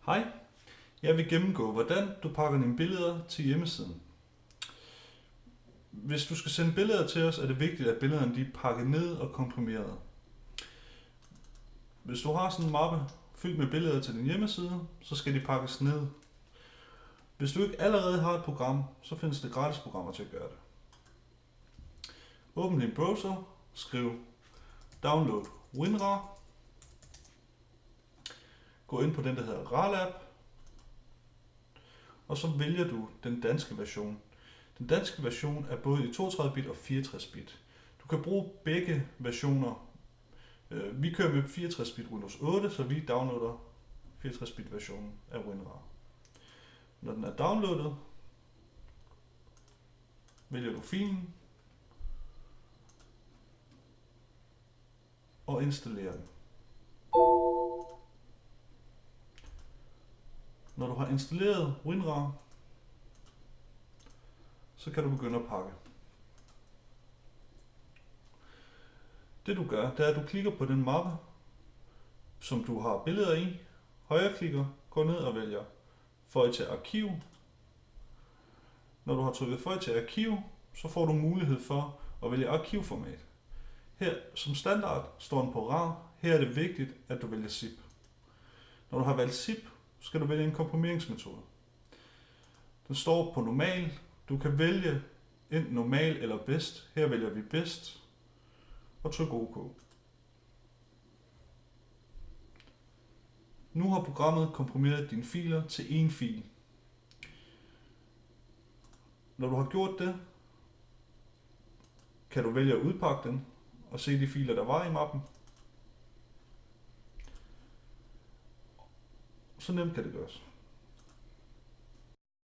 Hej, jeg vil gennemgå, hvordan du pakker dine billeder til hjemmesiden. Hvis du skal sende billeder til os, er det vigtigt, at billederne er pakket ned og komprimeret. Hvis du har sådan en mappe fyldt med billeder til din hjemmeside, så skal de pakkes ned. Hvis du ikke allerede har et program, så findes det gratis programmer til at gøre det. Åbn din browser, skriv download WinRAR. Gå ind på den, der hedder RARLab, og så vælger du den danske version. Den danske version er både i 32 bit og 64 bit. Du kan bruge begge versioner. Vi kører med 64 bit Windows 8, så vi downloader 64 bit versionen af WinRAR. Når den er downloadet, vælger du filen og installerer den. Når du har installeret WinRAR, så kan du begynde at pakke. Det du gør, det er, at du klikker på den mappe, som du har billeder i, højreklikker, går ned og vælger føj til arkiv. Når du har trykket føj til arkiv, så får du mulighed for at vælge arkivformat. Her som standard står den på RAR. Her er det vigtigt, at du vælger ZIP. Når du har valgt ZIP, skal du vælge en komprimeringsmetode. Den står på normal. Du kan vælge enten normal eller bedst. Her vælger vi bedst og tryk OK. Nu har programmet komprimeret dine filer til én fil. Når du har gjort det, kan du vælge at udpakke den og se de filer, der var i mappen. Så nemt kan det gøres.